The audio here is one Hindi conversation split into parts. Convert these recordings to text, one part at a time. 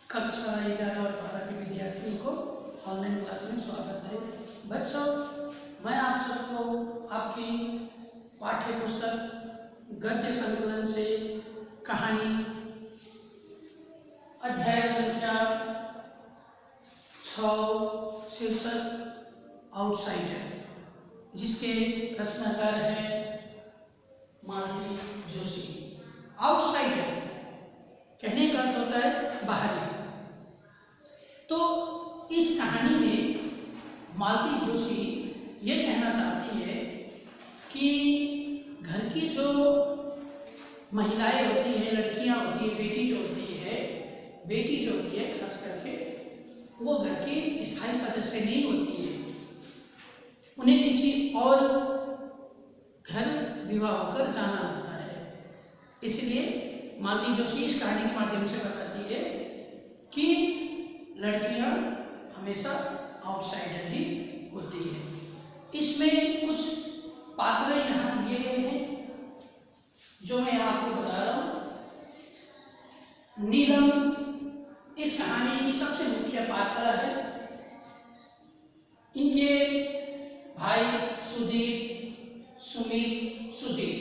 कक्षा 11 और 12 के विद्यार्थियों को ऑनलाइन क्लास में स्वागत है। बच्चों, मैं आप सबको आपकी पाठ्य पुस्तक गद्य संकलन से कहानी अध्याय संख्या 6 शीर्षक आउटसाइडर, जिसके रचनाकार हैं मालती जोशी। आउटसाइडर कहने का अर्थ होता है बाहरी। तो इस कहानी में मालती जोशी ये कहना चाहती है कि घर की जो महिलाएं होती हैं, लड़कियां होती हैं, बेटी जो होती है खास करके, वो घर की स्थायी सदस्य नहीं होती है। उन्हें किसी और घर विवाह होकर जाना होता है। इसलिए मालती जोशी इस कहानी के माध्यम से बताती है कि लड़कियां हमेशा आउटसाइडर ही होती है। इसमें कुछ पात्र यहाँ दिए गए हैं जो मैं आपको बता रहा हूँ। नीलम इस कहानी की सबसे मुख्य पात्र है। इनके भाई सुदीप, सुमित, सुजीत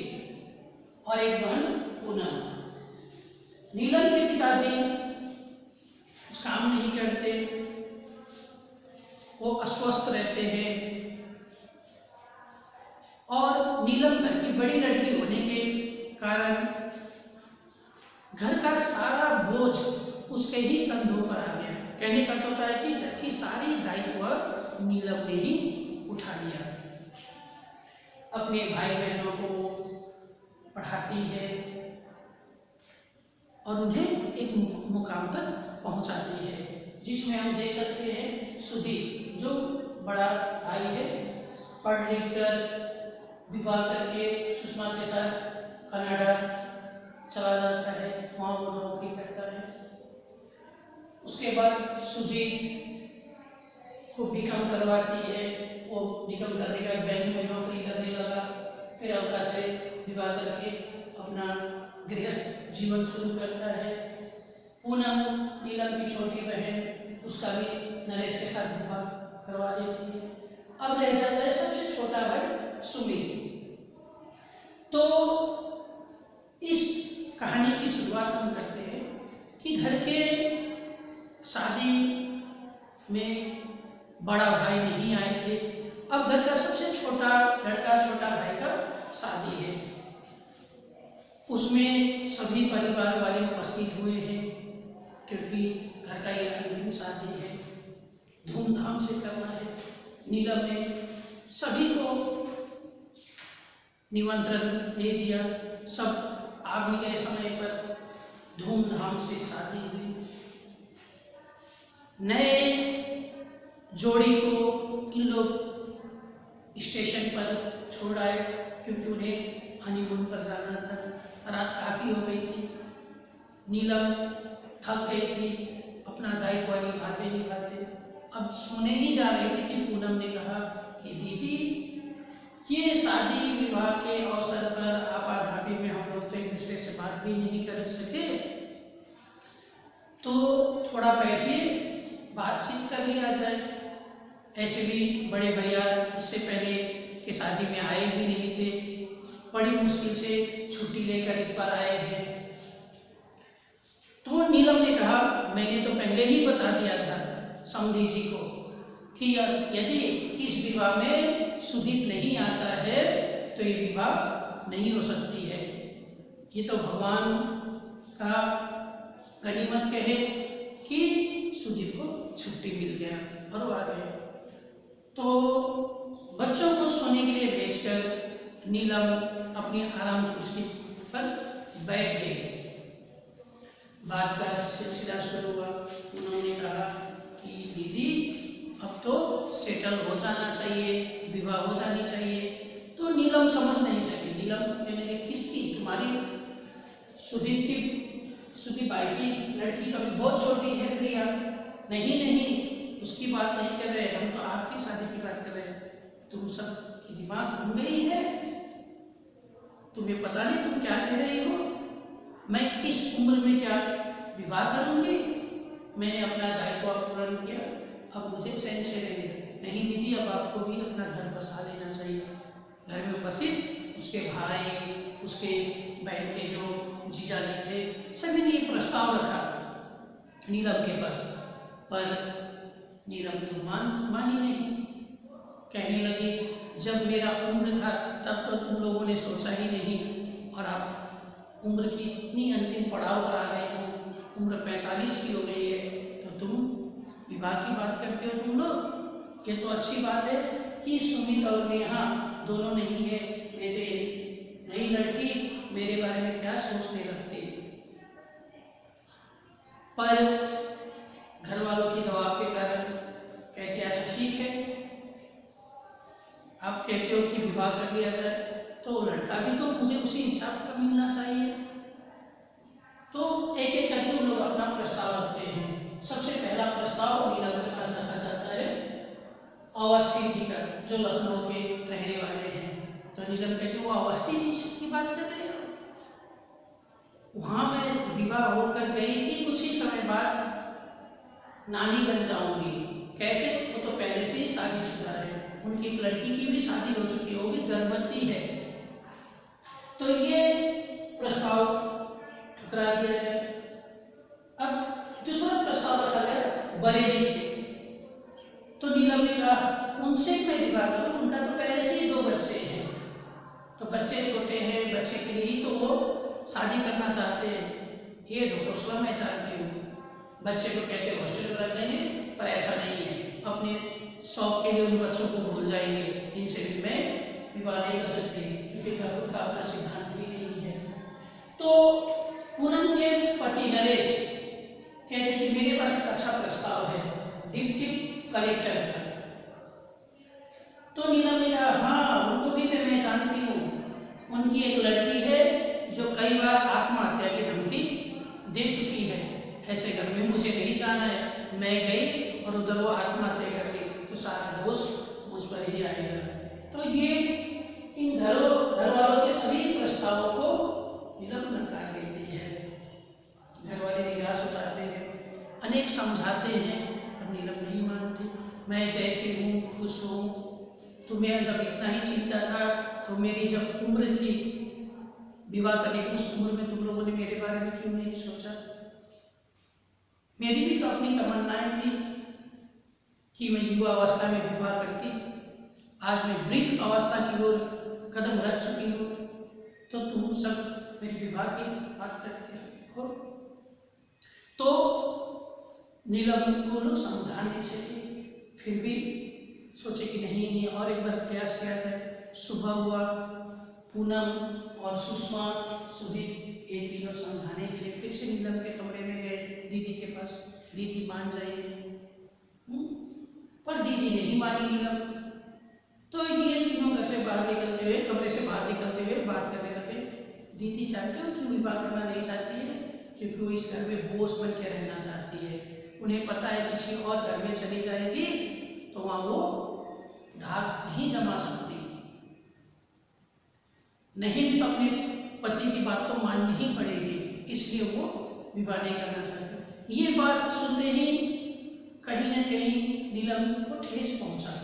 और एक बहन पूनम। नीलम के पिताजी कुछ काम नहीं करते, वो अस्वस्थ रहते हैं और नीलम घर की बड़ी लड़की होने के कारण घर का सारा बोझ उसके ही कंधों पर आ गया। कहने का होता है कि घर की सारी दायित्व नीलम ने ही उठा लिया। अपने भाई बहनों को पढ़ाती है और उन्हें एक मुकाम तक पहुंचाती है, जिसमें हम देख सकते हैं सुदीप जो बड़ा भाई है, पढ़ लिख कर विवाह करके सुषमा के साथ कनाडा चला जाता है, वहाँ वो नौकरी करता है। उसके बाद सुजीत को बीकॉम करवाती है, वो बीकॉम करने के बाद बैंक में नौकरी करने लगा। फिर अलका से विवाह करके अपना गृहस्थ जीवन शुरू करता है। पूनम नीलम की छोटी बहन, उसका भी नरेश के साथ विवाह करवा देती है। अब रह जाता है सबसे छोटा भाई सुमित। तो इस कहानी की शुरुआत हम करते हैं कि घर के शादी में बड़ा भाई नहीं आए थे। अब घर का सबसे छोटा लड़का, छोटा भाई का शादी है। उसमें सभी परिवार वाले उपस्थित हुए हैं, क्योंकि घर का ये अंतिम शादी है, धूमधाम से करना है। नीलम ने सभी को निमंत्रण दे दिया, सब आ भी गए समय पर। धूमधाम से शादी हुई। नए जोड़ी को इन लोग स्टेशन पर छोड़ आए, क्योंकि उन्हें हनीमून पर जाना था। रात काफ़ी हो गई थी। नीलम थक गई थी अपना दायित्व निभाते निभाते। अब सोने ही जा रही थी कि पूनम ने कहा कि दीदी, ये शादी विवाह के अवसर पर आपाधापी में हम लोग तो एक दूसरे से बात भी नहीं कर सके, तो थोड़ा बैठिए, बातचीत कर लिया जाए। ऐसे भी बड़े भैया इससे पहले के शादी में आए भी नहीं थे, बड़ी मुश्किल से छुट्टी लेकर इस बार आए हैं। तो नीलम ने कहा, मैंने तो पहले ही बता दिया था समधी जी को कि यदि इस विवाह में सुदीप नहीं आता है तो ये विवाह नहीं हो सकती है। ये तो भगवान का गनीमत कहे कि सुदीप को छुट्टी मिल गया और वो आ गए। तो बच्चों को सोने के लिए भेजकर नीलम अपनी आराम कुर्सी पर बैठ गई। बात का सिलसिला शुरू हुआ। उन्होंने कहा कि दीदी, अब तो सेटल हो जाना चाहिए, विवाह हो जानी चाहिए। तो नीलम समझ नहीं सकी। नीलम कहने लगी, किसकी? तुम्हारी सुदीप भाई की लड़की कभी बहुत छोटी है प्रिया। नहीं, उसकी बात नहीं कर रहे, हम तो आपकी शादी की बात कर रहे हैं। तुम सब की दिमाग घूम गई है, तुम्हें पता नहीं तुम क्या कह रही हो। मैं इस उम्र में क्या विवाह करूंगी? मैंने अपना दायित्व पूर्ण किया, अब मुझे चैन से रहने नहीं दीदी, अब आपको भी अपना घर बसा लेना चाहिए। घर में उपस्थित उसके भाई, उसके बहन के जो जीजा जी थे, सभी ने एक प्रस्ताव रखा नीलम के पास, पर नीलम तो मानी नहीं। कहने लगी जब मेरा उम्र था तब तो तुम लोगों ने सोचा ही नहीं, और आप उम्र की इतनी अंतिम पड़ाव पर आ गए हो, उम्र 45 की हो गई है, तो तुम विवाह की बात करते हो तुम लोग। ये तो अच्छी बात है कि सुमित और नेहा दोनों नहीं है, मेरे नई लड़की मेरे बारे में क्या सोचने लगती। पर घर वालों की दबाव के कारण कहते अच्छा ठीक है, आप कहते हो कि विवाह कर लिया जाए, तो लड़का भी तो मुझे उसी हिसाब का मिलना चाहिए। तो एक एक करके उन लोग अपना प्रस्ताव रखते हैं। सबसे पहला प्रस्ताव नीलम के पास रखा जाता है अवस्थी जी का, जो लखनऊ के रहने वाले हैं। तो नीलम कहती वो अवस्थी जी की बात कर रहे हो, वहां मैं विवाह होकर गई थी, कुछ ही समय बाद नानी बन जाऊंगी। कैसे? वो तो पहले से ही शादीशुदा है, उनकी एक लड़की की भी शादी हो चुकी है, वो भी गर्भवती है। तो ये प्रस्ताव ठुकरा दिया गया। अब दूसरा प्रस्ताव रखा गया बरेली के। तो नीलम ने कहा उनसे मैं विवाह करूं, उनका तो पहले से ही 2 बच्चे हैं, तो बच्चे छोटे हैं, बच्चे के लिए ही तो वो शादी करना चाहते हैं। ये ढोकसला मैं जानती हूँ, बच्चे को कहते हॉस्टल में रख लेंगे, पर ऐसा नहीं है, अपने शौक के लिए उन बच्चों को भूल जाएंगे, इनसे भी मैं विवाह नहीं कर सकती, क्योंकि मेरा खुद का अपना सिद्धांत भी नहीं है। तो पूनम के पति नरेश कहते कि मेरे पास एक अच्छा प्रस्ताव है डिप्टी कलेक्टर का। तो नीलम ने कहा हाँ, उनको भी मैं जानती हूँ, उनकी एक लड़की है जो कई बार आत्महत्या की धमकी दे चुकी है, ऐसे घर में मुझे नहीं जाना है। मैं गई और उधर वो आत्महत्या कर ली, तो सारा दोष मुझ पर ही आएगा। तो ये इन घर वालों के सभी प्रस्तावों को नीलम नकार देती है। घर वाले निराश हो जाते हैं, अनेक समझाते हैं, पर नीलम नहीं मानती। मैं जैसी हूँ खुश हूँ, तुम्हें जब इतना ही चिंता था तो मेरी जब उम्र थी विवाह करने की, उस उम्र में तुम लोगों ने मेरे बारे में क्यों नहीं सोचा? मेरी भी तो अपनी तमन्नाएं थी कि मैं युवा अवस्था में विवाह करती, आज मैं वृद्ध अवस्था की ओर कदम रख चुकी हूँ, तो तुम सब मेरी विवाह की बात करते हो। तो नीलम को लोग समझाने चाहिए, फिर भी सोचे कि नहीं और एक बार प्रयास किया जाए। सुबह हुआ, पूनम और सुषमा सुदीप ये तीनों समझाने के लिए फिर से नीलम के कमरे में गए, दीदी के पास, दीदी मान जाइए। पर दीदी नहीं मानी नीलम। तो ये तीनों घर से बाहर निकलते हुए, कमरे से बाहर निकलते हुए बात करने लगे। दीदी जानते हो क्यों विवाह करना नहीं चाहती है? क्योंकि वो इस घर में बोझ बन के रहना चाहती है। उन्हें पता है किसी और घर में चली जाएगी तो वहां वो धाक नहीं जमा सकती, नहीं भी तो अपने पति की बात तो माननी ही पड़ेगी, इसलिए वो विवाह नहीं करना चाहती। ये बात सुनते ही कहीं न कहीं नीलम को ठेस पहुंचा।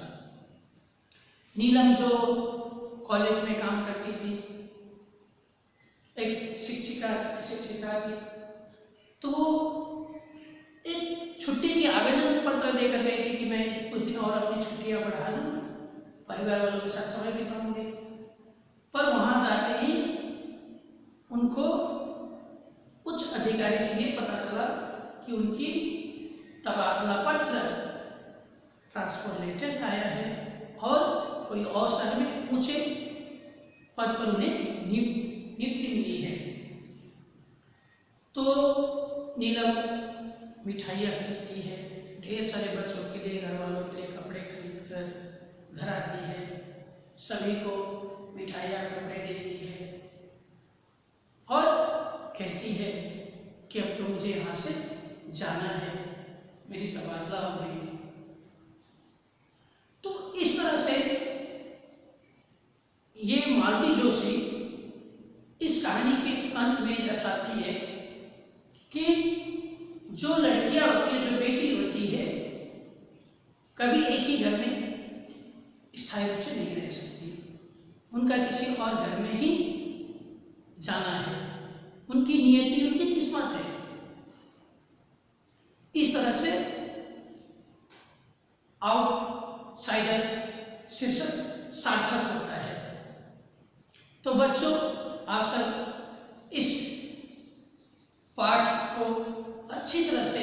नीलम जो कॉलेज में काम करती थी, एक शिक्षिका थी, तो वो एक छुट्टी की आवेदन पत्र लेकर गई थी कि मैं कुछ दिन और अपनी छुट्टियां बढ़ा लूँ, परिवार वालों के साथ समय बिताऊंगी। पर वहां जाते ही उनको उच्च अधिकारी से ये पता चला कि उनकी तबादला पत्र, ट्रांसफर लेटर आया है और कोई और शहर में ऊंचे पद पर उन्हें नियुक्ति मिली है। तो नीलम मिठाइयाँ खरीदती है, ढेर सारे बच्चों के लिए, घर वालों के लिए कपड़े खरीद कर घर आती है, सभी को मिठाइयाँ कपड़े देती है और कहती है कि अब तो मुझे यहाँ से जाना है, मेरी तबादला हो गई। तो इस तरह से ये मालती जोशी इस कहानी के अंत में दर्शाती है कि जो लड़कियां होती है, जो बेटी होती है, कभी एक ही घर में स्थायी रूप से नहीं रह सकती, उनका किसी और घर में ही जाना है, उनकी नियति, उनकी किस्मत है। इस तरह से आउटसाइडर शीर्षक सार्थक होता है। तो बच्चों, आप सब इस पाठ को अच्छी तरह से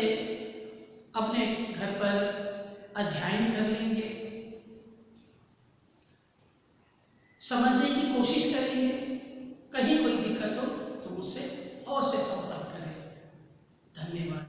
अपने घर पर अध्ययन कर लेंगे, समझने की कोशिश करेंगे